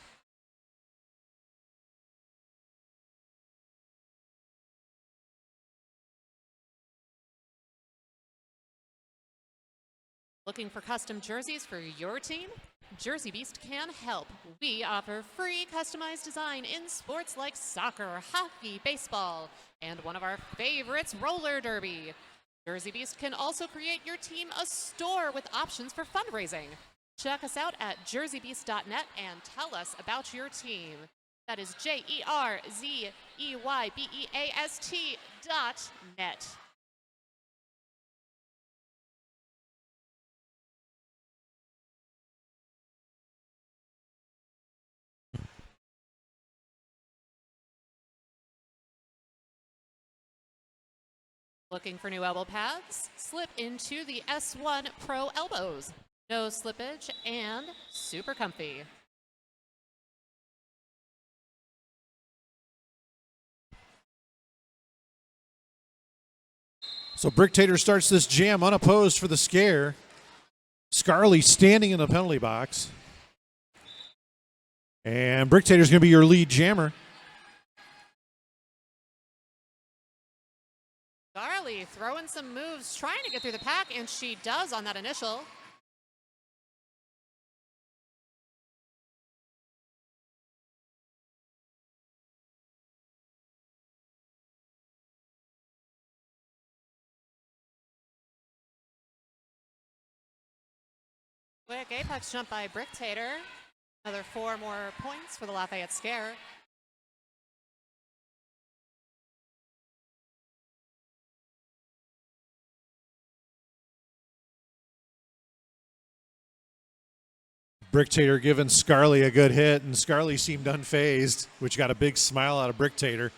Looking for custom jerseys for your team? Jersey Beast can help. We offer free customized design in sports like soccer, hockey, baseball, and one of our favorites, roller derby. Jersey Beast can also create your team a store with options for fundraising. Check us out at jerseybeast.net and tell us about your team. That is JERZEYBEAST.net. Looking for new elbow pads? Slip into the S1 Pro elbows. No slippage and super comfy. So Bricktator starts this jam unopposed for the scare. Scarley standing in the penalty box. And Bricktator's going to be your lead jammer. Scarley throwing some moves, trying to get through the pack, and she does on that initial. Quick apex jump by Bricktator. Another 4 more points for the Lafayette Scare. Bricktator giving Scarley a good hit, and Scarley seemed unfazed, which got a big smile out of Bricktator.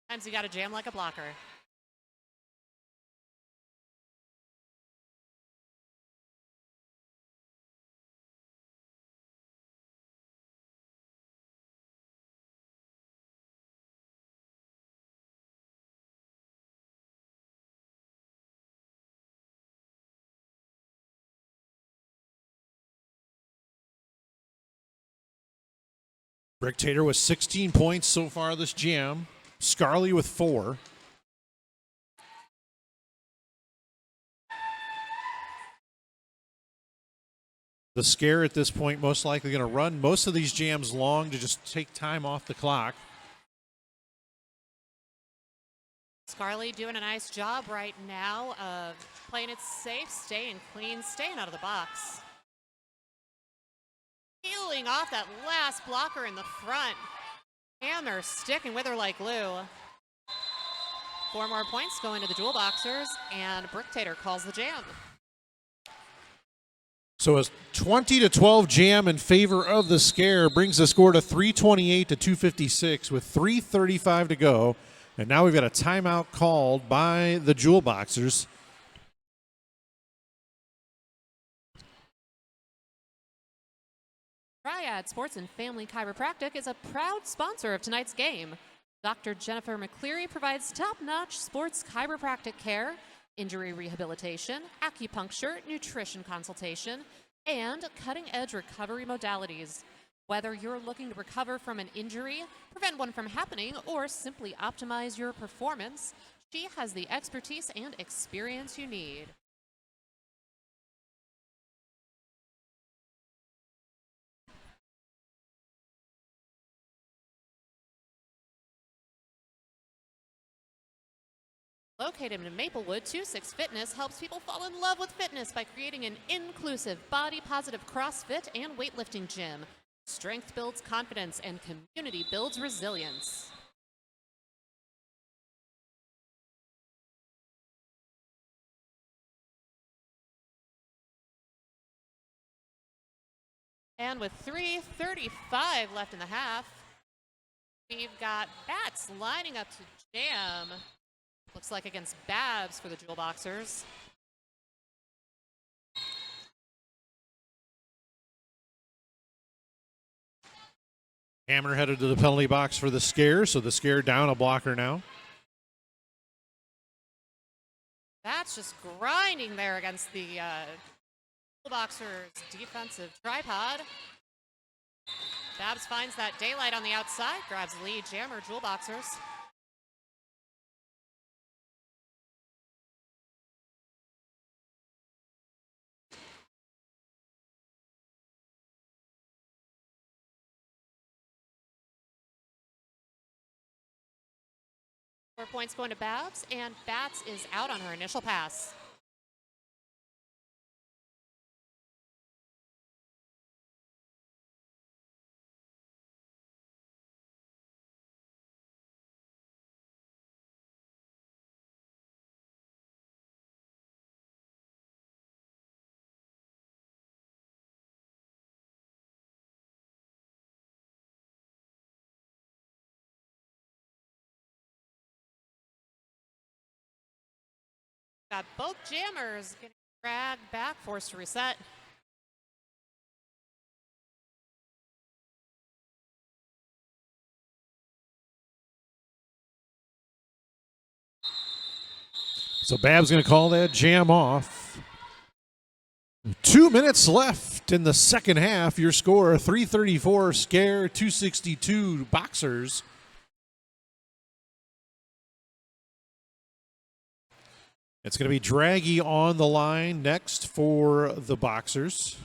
Sometimes you got to jam like a blocker. Bricktator with 16 points so far this jam. Scarley with 4. The scare at this point most likely going to run most of these jams long to just take time off the clock. Scarley doing a nice job right now of playing it safe, staying clean, staying out of the box. Peeling off that last blocker in the front. And they're sticking with her like glue. 4 more points going to the Jewel Boxers, and Bricktator calls the jam. So a 20-12 jam in favor of the scare brings the score to 328 to 256 with 3:35 to go. And now we've got a timeout called by the Jewel Boxers. Triad Sports and Family Chiropractic is a proud sponsor of tonight's game. Dr. Jennifer McCleary provides top-notch sports chiropractic care, injury rehabilitation, acupuncture, nutrition consultation, and cutting-edge recovery modalities. Whether you're looking to recover from an injury, prevent one from happening, or simply optimize your performance, she has the expertise and experience you need. Located in Maplewood, 26 Fitness helps people fall in love with fitness by creating an inclusive, body-positive CrossFit and weightlifting gym. Strength builds confidence and community builds resilience. And with 3:35 left in the half, we've got Bats lining up to jam. Looks like against Babs for the Jewel Boxers. Hammer headed to the penalty box for the scare, so the scare down a blocker now. That's just grinding there against the Boxer's defensive tripod. Babs finds that daylight on the outside, grabs lead jammer, Jewel Boxers. Four points going to Babs, and Bats is out on her initial pass. Got both jammers getting dragged back, forced to reset. So Babs going to call that jam off. 2 minutes left in the second half. Your score, 334 scare, 262 Boxers. It's going to be Draghi on the line next for the Boxers.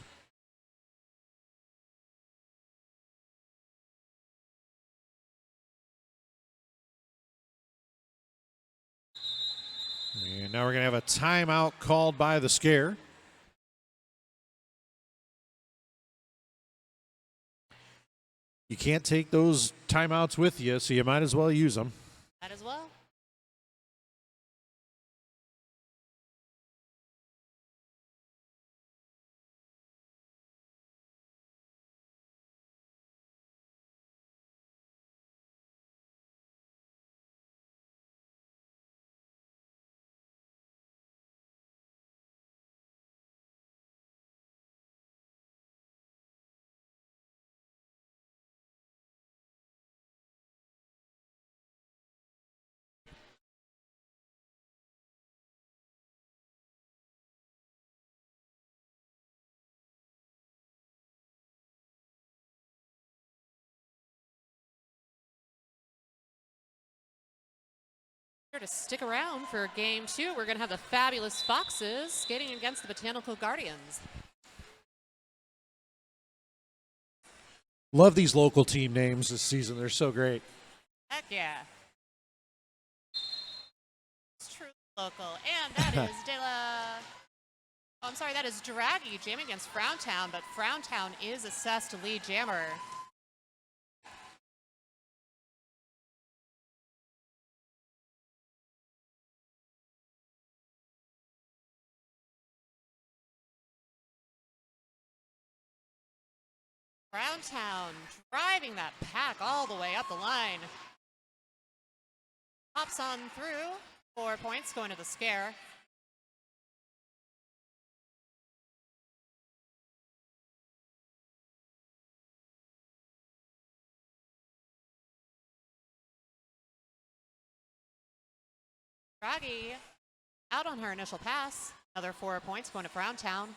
And now we're going to have a timeout called by the scare. You can't take those timeouts with you, so you might as well use them. Might as well. Here to stick around for game 2. We're going to have the Fabulous Foxes skating against the Botanical Guardians. Love these local team names this season. They're so great. Heck yeah. It's true local. And that is that is Draghi jamming against Frowntown, but Frowntown is assessed to lead jammer. Browntown driving that pack all the way up the line. Hops on through. 4 points going to the scare. Draghi out on her initial pass. Another 4 points going to Frowntown.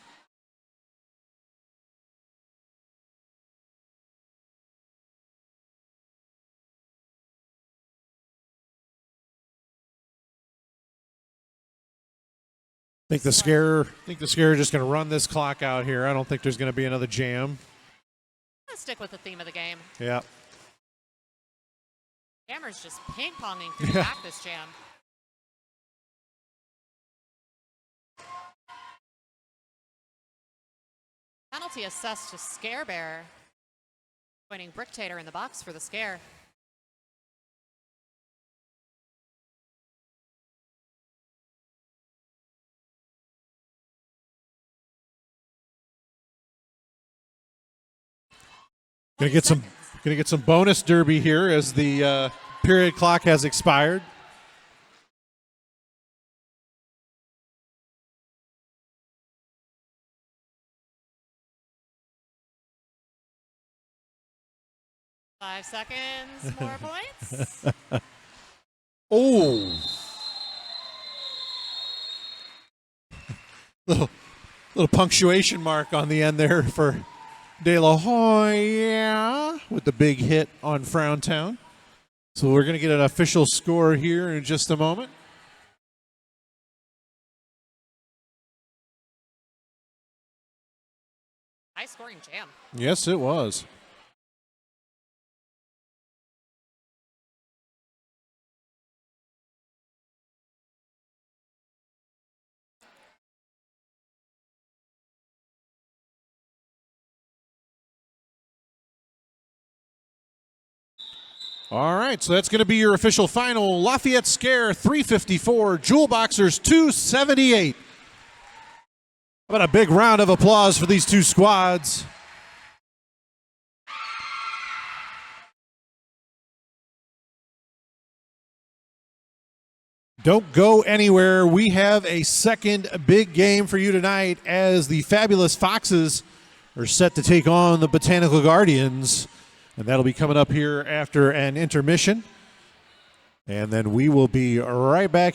I think the scare is just going to run this clock out here. I don't think there's going to be another jam. Let's stick with the theme of the game. Yeah. Jammer's just ping-ponging through back this jam. Penalty assessed to Scare Bear. Joining Bricktator in the box for the scare. Gonna get some bonus derby here as the period clock has expired. 5 seconds, more points. Oh. Little punctuation mark on the end there for De La Hoya with the big hit on Frowntown. So we're going to get an official score here in just a moment. High scoring jam. Yes, it was. All right, so that's going to be your official final. Lafayette Scare 354, Jewel Boxers 278. How about a big round of applause for these two squads? Don't go anywhere. We have a second big game for you tonight as the Fabulous Foxes are set to take on the Botanical Guardians. And that'll be coming up here after an intermission. And then we will be right back here.